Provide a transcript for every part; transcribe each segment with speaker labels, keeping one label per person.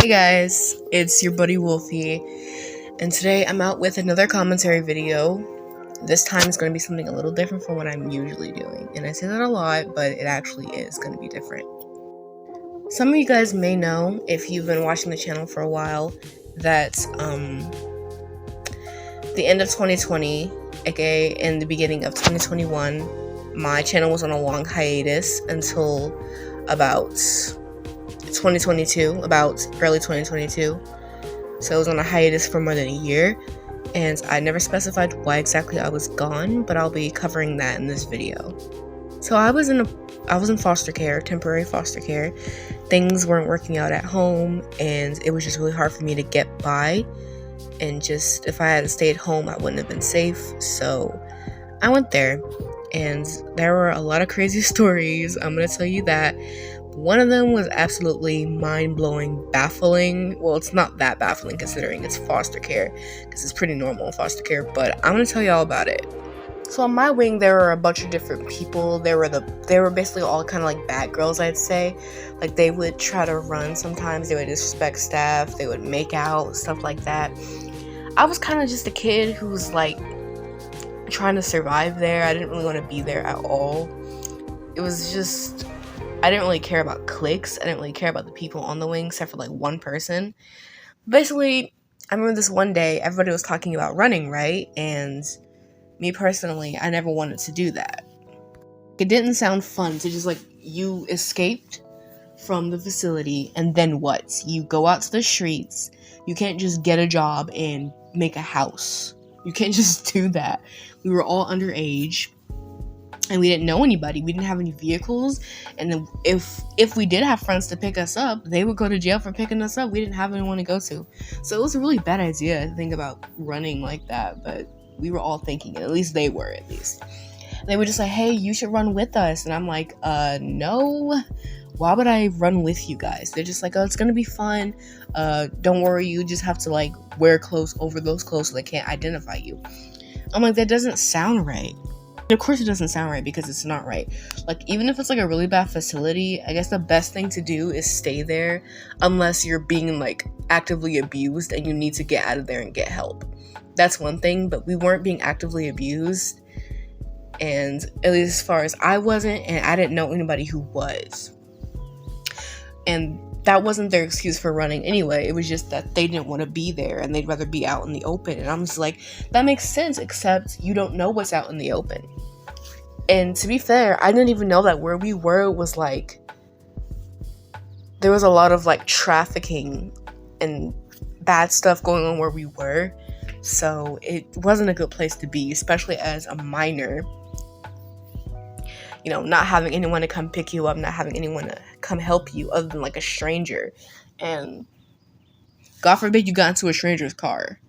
Speaker 1: Hey guys, it's your buddy Wolfie, and today I'm out with another commentary video. This time it's going to be something a little different from what I'm usually doing, and I say that a lot, but it actually is going to be different. Some of you guys may know, if you've been watching the channel for a while, that the end of 2020, aka in the beginning of 2021, my channel was on a long hiatus until about 2022, about early 2022. So it was on a hiatus for more than a year, and I never specified why exactly I was gone, but I'll be covering that in this video. So I was in foster care, temporary foster care. Things weren't working out at home, and it was just really hard for me to get by. And just if I had stayed at home, I wouldn't have been safe. So I went there, and there were a lot of crazy stories. I'm gonna tell you that. One of them was absolutely mind-blowing, baffling. Well, it's not that baffling considering it's foster care, because it's pretty normal in foster care, but I'm going to tell you all about it. So on my wing, there were a bunch of different people. They were basically all kind of like bad girls, I'd say. Like, they would try to run sometimes, they would disrespect staff, they would make out, stuff like that. I was kind of just a kid who was like trying to survive there. I didn't really want to be there at all. It was just, I didn't really care about cliques. I didn't really care about the people on the wing, except for like one person. Basically, I remember this one day, everybody was talking about running, right? And me personally, I never wanted to do that. It didn't sound fun to just like, you escaped from the facility, and then what? You go out to the streets. You can't just get a job and make a house. You can't just do that. We were all underage. And we didn't know anybody. We didn't have any vehicles. And then if we did have friends to pick us up, they would go to jail for picking us up. We didn't have anyone to go to. So it was a really bad idea to think about running like that. But we were all thinking it. At least they were, at least. They were just like, hey, you should run with us. And I'm like, no. Why would I run with you guys? They're just like, oh, it's going to be fun. Don't worry. You just have to like wear clothes over those clothes so they can't identify you. I'm like, that doesn't sound right. Of course it doesn't sound right, because it's not right. Like, even if it's like a really bad facility, I guess the best thing to do is stay there unless you're being like actively abused and you need to get out of there and get help. That's one thing, but we weren't being actively abused, and at least as far as I wasn't, and I didn't know anybody who was. And that wasn't their excuse for running anyway. It was just that they didn't want to be there and they'd rather be out in the open. And I'm just like, that makes sense, except you don't know what's out in the open. And to be fair, I didn't even know that where we were was like, there was a lot of like trafficking and bad stuff going on where we were. So it wasn't a good place to be, especially as a minor. You know, not having anyone to come pick you up, not having anyone to come help you other than like a stranger. And God forbid you got into a stranger's car.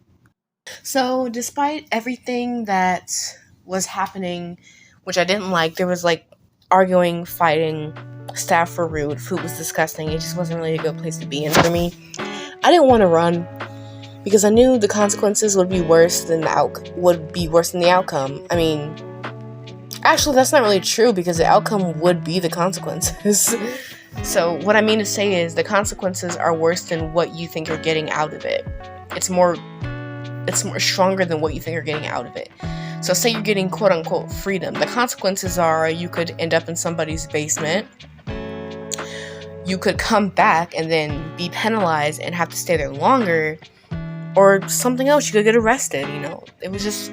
Speaker 1: So despite everything that was happening, which I didn't like, there was like arguing, fighting, staff were rude, food was disgusting. It just wasn't really a good place to be in for me. I didn't want to run because I knew the consequences would be worse than the outcome. I mean, actually, that's not really true, because the outcome would be the consequences. So what I mean to say is the consequences are worse than what you think you're getting out of it. It's more stronger than what you think you're getting out of it. So say you're getting quote unquote freedom. The consequences are you could end up in somebody's basement. You could come back and then be penalized and have to stay there longer. Or something else, you could get arrested, you know. It was just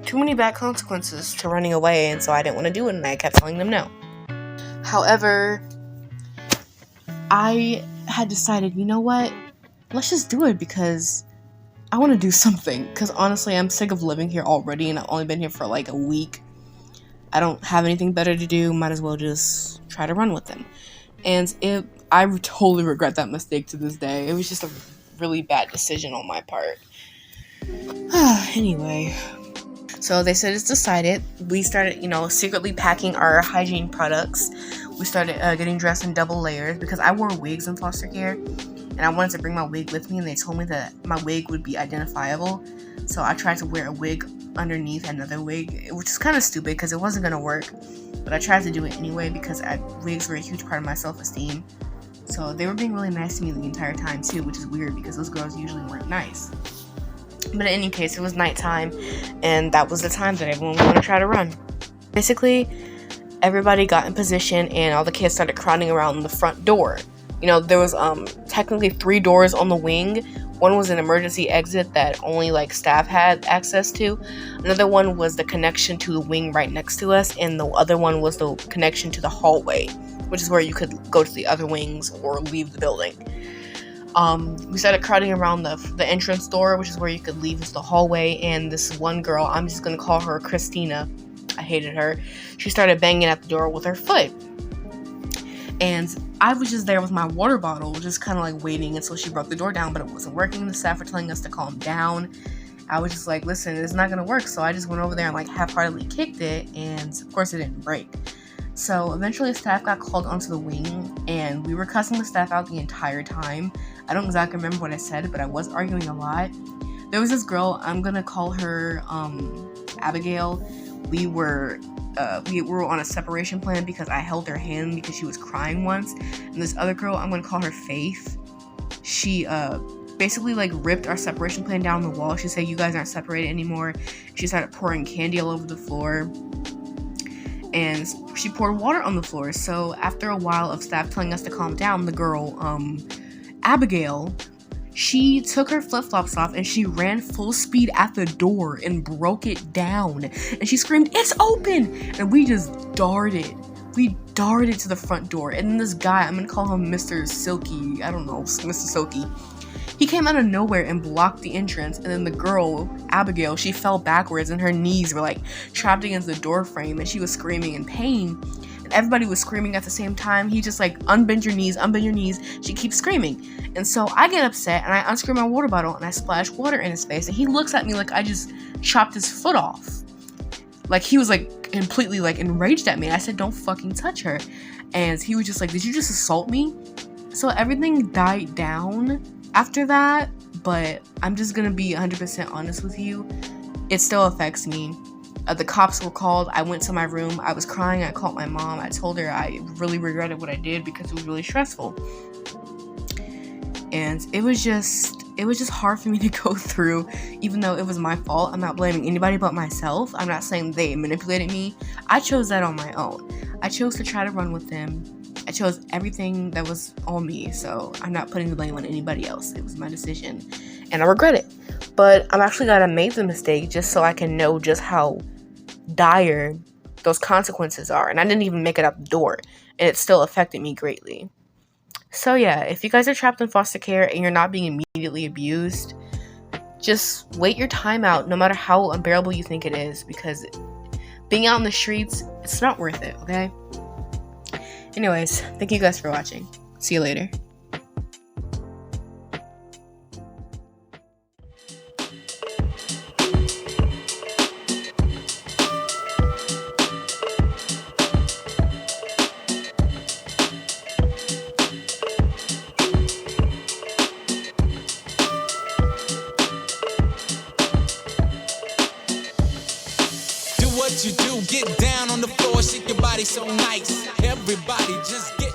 Speaker 1: too many bad consequences to running away, and so I didn't want to do it, and I kept telling them no. However, I had decided, you know what, let's just do it, because I want to do something, because honestly, I'm sick of living here already, and I've only been here for like a week. I don't have anything better to do, might as well just try to run with them. And I totally regret that mistake to this day. It was just a really bad decision on my part. Anyway, so they said it's decided. We started, secretly packing our hygiene products. We started getting dressed in double layers, because I wore wigs in foster care, and I wanted to bring my wig with me, and they told me that my wig would be identifiable. So I tried to wear a wig underneath another wig, which is kind of stupid because it wasn't going to work. But I tried to do it anyway because wigs were a huge part of my self-esteem. So they were being really nice to me the entire time too, which is weird because those girls usually weren't nice. But in any case, it was nighttime, and that was the time that everyone was going to try to run. Basically, everybody got in position, and all the kids started crowding around the front door. You know, there was technically 3 doors on the wing. One was an emergency exit that only like staff had access to. Another one was the connection to the wing right next to us, and the other one was the connection to the hallway, which is where you could go to the other wings or leave the building. We started crowding around the entrance door, which is where you could leave into the hallway, and this one girl, I'm just gonna call her Christina, I hated her, she started banging at the door with her foot. And I was just there with my water bottle, just kind of like waiting until she broke the door down, but it wasn't working. The staff were telling us to calm down. I was just like, listen, it's not gonna work. So I just went over there and like half-heartedly kicked it, and of course it didn't break. So eventually staff got called onto the wing, and we were cussing the staff out the entire time. I don't exactly remember what I said, but I was arguing a lot. There was this girl, I'm gonna call her Abigail. We were on a separation plan because I held her hand because she was crying once. And this other girl, I'm gonna call her Faith. She basically like ripped our separation plan down the wall. She said, "You guys aren't separated anymore." She started pouring candy all over the floor, and she poured water on the floor. So after a while of staff telling us to calm down, the girl Abigail, she took her flip-flops off and she ran full speed at the door and broke it down. And she screamed, "It's open!" And we just darted. We darted to the front door. And then this guy, I'm gonna call him Mr. Silky, I don't know, Mr. Silky. He came out of nowhere and blocked the entrance. And then the girl, Abigail, she fell backwards and her knees were like trapped against the door frame and she was screaming in pain. And everybody was screaming at the same time. He just like, unbend your knees, unbend your knees. She keeps screaming. And so I get upset and I unscrew my water bottle and I splash water in his face. And he looks at me like I just chopped his foot off. Like he was like completely like enraged at me. I said, "Don't fucking touch her." And he was just like, "Did you just assault me?" So everything died down after that. But I'm just gonna be 100% honest with you. It still affects me. The cops were called. I went to my room. I was crying. I called my mom. I told her I really regretted what I did because it was really stressful. And it was just hard for me to go through, even though it was my fault. I'm not blaming anybody but myself. I'm not saying they manipulated me. I chose that on my own. I chose to try to run with them. I chose everything that was on me, so I'm not putting the blame on anybody else. It was my decision, and I regret it. But I'm actually glad I made the mistake just so I can know just how dire those consequences are. And I didn't even make it out the door, and it still affected me greatly. So yeah, if you guys are trapped in foster care and you're not being immediately abused, just wait your time out, no matter how unbearable you think it is, because being out in the streets, it's not worth it, okay? Anyways, thank you guys for watching. See you later.
Speaker 2: What you do, get down on the floor, shake your body so nice. Everybody just get